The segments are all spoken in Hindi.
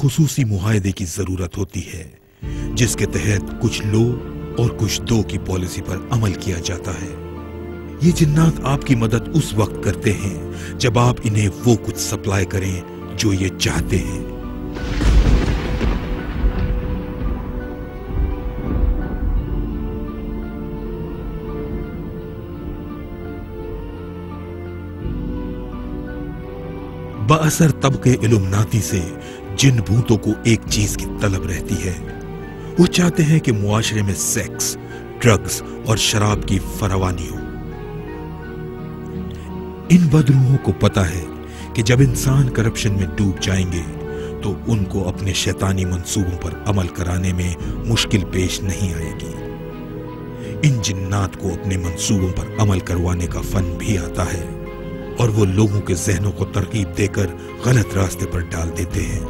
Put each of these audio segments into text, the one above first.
खुसूसी मुआहदे की जरूरत होती है, जिसके तहत कुछ लो और कुछ दो की पॉलिसी पर अमल किया जाता है। ये जिन्नात आपकी मदद उस वक्त करते हैं जब आप इन्हें वो कुछ सप्लाई करें जो ये चाहते हैं। बाअसर तबके इल्यूमिनाती से जिन भूतों को एक चीज की तलब रहती है, वो चाहते हैं कि मुआशरे में सेक्स, ड्रग्स और शराब की फरावानी हो। इन बदरूहों को पता है कि जब इंसान करप्शन में डूब जाएंगे तो उनको अपने शैतानी मंसूबों पर अमल कराने में मुश्किल पेश नहीं आएगी। इन जिन्नात को अपने मंसूबों पर अमल करवाने का फन भी आता है और वो लोगों के जहनों को तरकीब देकर गलत रास्ते पर डाल देते हैं।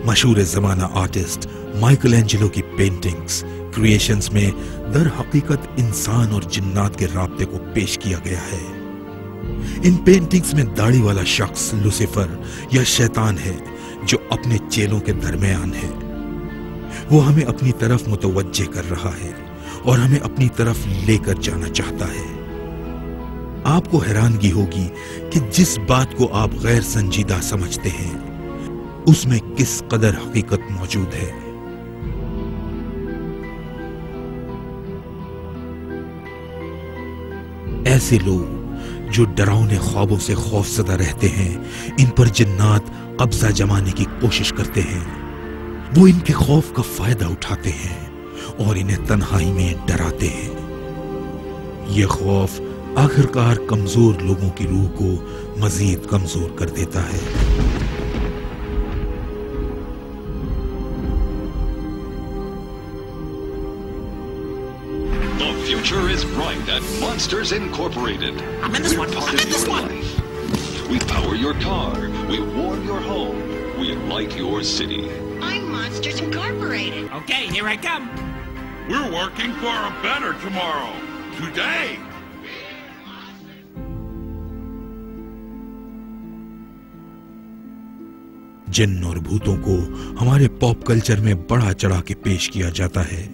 मशहूर जमाना आर्टिस्ट माइकल एंजेलो की पेंटिंग्स, क्रिएशंस में दर हकीकत इंसान और जिन्नात के राब्ते को पेश किया गया है। इन पेंटिंग्स में दाढ़ी वाला शख्स लुसिफर या शैतान है जो अपने चेलों के दरमियान है। वो हमें अपनी तरफ मुतवज्जे कर रहा है और हमें अपनी तरफ लेकर जाना चाहता है। आपको हैरानगी होगी कि जिस बात को आप गैर संजीदा समझते हैं उसमें किस कदर हकीकत मौजूद है। ऐसे लोग जो डरावने ख्वाबों से खौफजदा रहते हैं, इन पर जिन्नात कब्जा जमाने की कोशिश करते हैं। वो इनके खौफ का फायदा उठाते हैं और इन्हें तन्हाई में डराते हैं। ये खौफ आखिरकार कमजोर लोगों की रूह को मजीद कमजोर कर देता है। The future is bright at Monsters Incorporated. I'm in this one. I'm in this one. We power your car. We warm your home. We light your city. I'm Monsters Incorporated. Okay, here I come. We're working for a better tomorrow. Today. जिन्न और भूतों को हमारे पॉप कल्चर में बढ़ा चढ़ा के पेश किया जाता है।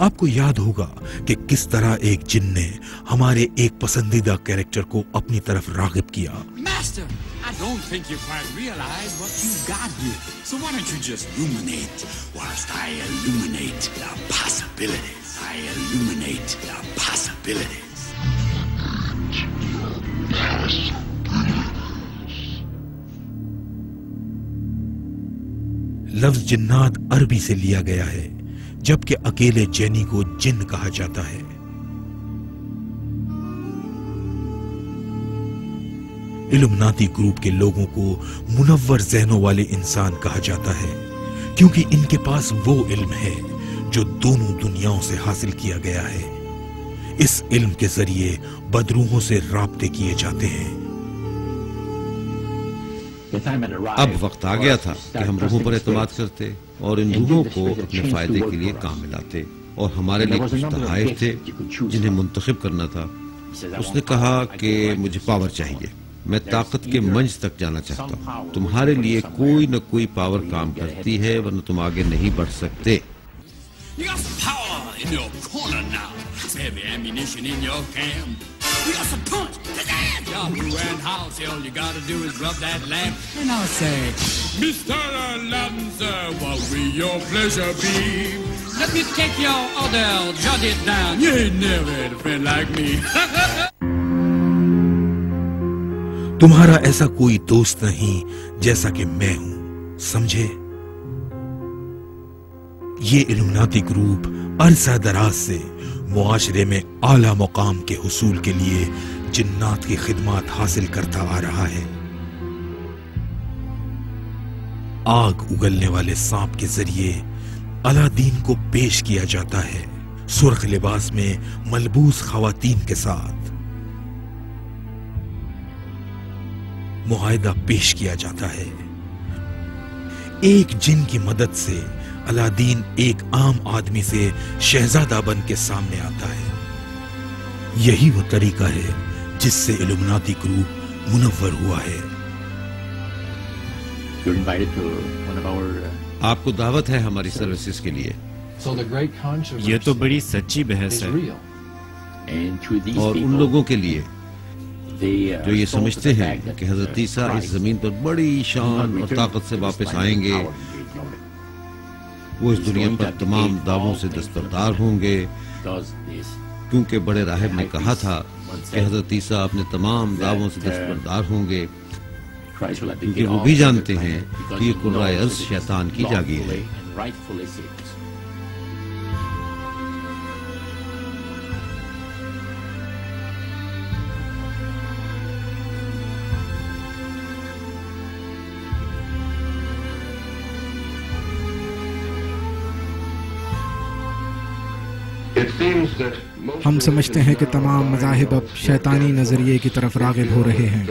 आपको याद होगा कि किस तरह एक जिन्न ने हमारे एक पसंदीदा कैरेक्टर को अपनी तरफ रागिब किया। Master, I don't think you quite realize what you got here. So why don't you just ruminate whilst I illuminate the possibilities. I illuminate the possibilities. लफ्ज जिन्नात अरबी से लिया गया है, जबकि अकेले जेनी को जिन्न कहा जाता है। इल्यूमिनाती ग्रुप के लोगों को मुनव्वर ज़हनों वाले इंसान कहा जाता है, क्योंकि इनके पास वो इल्म है जो दोनों दुनियाओं से हासिल किया गया है। इस इल्म के जरिए बदरूहों से राब्ते किए जाते हैं। अब वक्त आ गया था कि हम रूहों पर एतमाद करते और इन रूहों को अपने फायदे के लिए काम में लाते, और हमारे लिए कुछ तहाइफ थे जिन्हें मुंतखब करना था। उसने कहा कि मुझे पावर चाहिए, मैं ताकत के मंच तक जाना चाहता हूँ। तुम्हारे लिए कोई न कोई पावर काम करती है, वरना तुम आगे नहीं बढ़ सकते। You got some power in your corner now. Some heavy ammunition in your camp. You got some punch. Kazam! Yahoo and house, all you gotta do is rub that lamp. And I'll say, Mr. Aladdin, sir, what will your pleasure be? Let me take your order, jot it down. You ain't never had a friend like me. तुम्हारा ऐसा कोई दोस्त नहीं जैसा कि मैं हूं, समझे? ये इल्यूमिनाती ग्रुप अरसा दराज से मुआशरे में आला मुकाम के हुसूल के लिए जिन्नात की खिदमत हासिल करता आ रहा है। आग उगलने वाले सांप के जरिए अलादीन को पेश किया जाता है, सुर्ख लिबास में मलबूस खवातीन के साथ। मुआहदा पेश किया जाता है। एक जिन की मदद से अलादीन एक आम आदमी से शहजादा बन के सामने आता है। यही वो तरीका है जिससे इल्यूमिनाती ग्रुप मुनव्वर हुआ है। आपको दावत है हमारी सर्विसेज के लिए। ये तो बड़ी सच्ची बहस है। और उन लोगों के लिए जो ये समझते हैं कि हजरत ईसा इस जमीन पर बड़ी शान और ताकत से वापस आएंगे, वो इस दुनिया पर तमाम दावों से दस्तबरदार होंगे, क्योंकि बड़े राहिब ने कहा था कि हजरत ईसा अपने तमाम दावों से दस्तबरदार होंगे, क्योंकि वो भी जानते हैं कि ये कुर्राए अर्ज़ शैतान की जागीर है। हम समझते हैं कि तमाम मज़ाहिब अब शैतानी नज़रिए की तरफ राग़िब हो रहे हैं।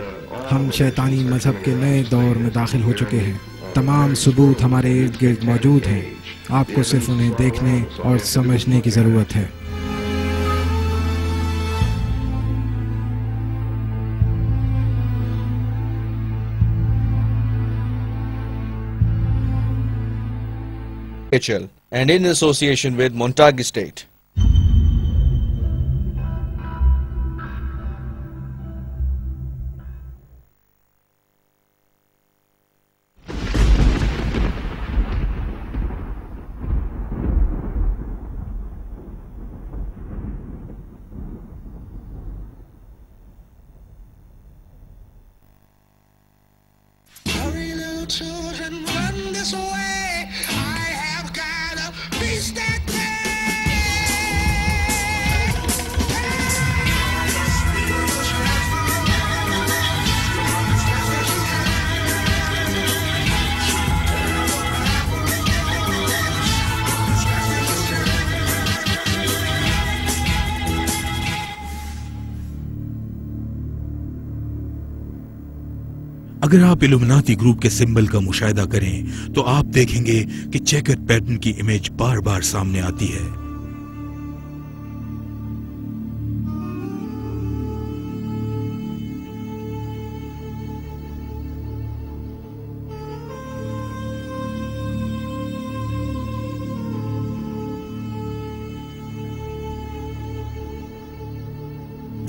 हम शैतानी मज़हब के नए दौर में दाखिल हो चुके हैं। तमाम सबूत हमारे इर्द गिर्द मौजूद हैं। आपको सिर्फ उन्हें देखने और समझने की ज़रूरत है। And in association with Montague State. अगर आप इल्यूमिनाती ग्रुप के सिंबल का मुशाहिदा करें तो आप देखेंगे कि चेकर्ड पैटर्न की इमेज बार बार सामने आती है।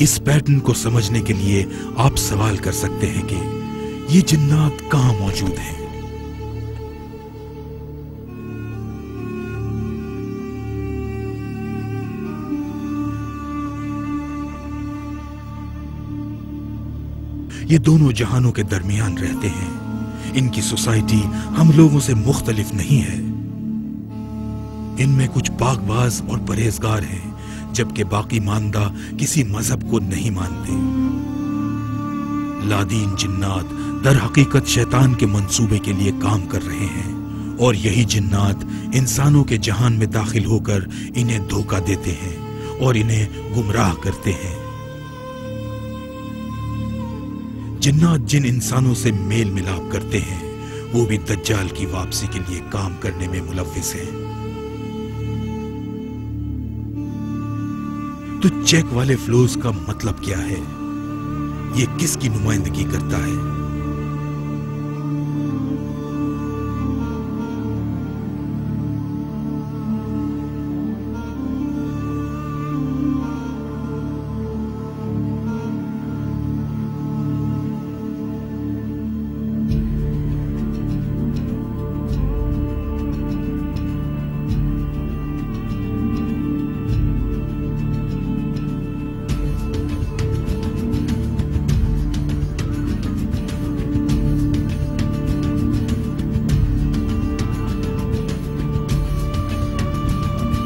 इस पैटर्न को समझने के लिए आप सवाल कर सकते हैं कि ये जिन्नात कहां मौजूद हैं? ये दोनों जहानों के दरमियान रहते हैं। इनकी सोसाइटी हम लोगों से मुख्तलिफ नहीं है। इनमें कुछ पाकबाज और परहेजगार हैं, जबकि बाकी मानदा किसी मजहब को नहीं मानते। लादीन जिन्नात दर हकीकत शैतान के मंसूबे के लिए काम कर रहे हैं और यही जिन्नात इंसानों के जहान में दाखिल होकर इन्हें धोखा देते हैं और इन्हें गुमराह करते हैं। जिन्नात जिन इंसानों से मेल मिलाप करते हैं वो भी दज्जाल की वापसी के लिए काम करने में मुलव्विस हैं। तो चेक वाले फ्लोज का मतलब क्या है? ये किसकी नुमाइंदगी करता है?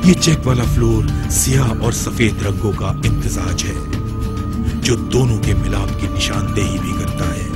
ये चेक वाला फ्लोर सियाह और सफेद रंगों का इम्तिजाज है जो दोनों के मिलाप की निशानदेही भी करता है।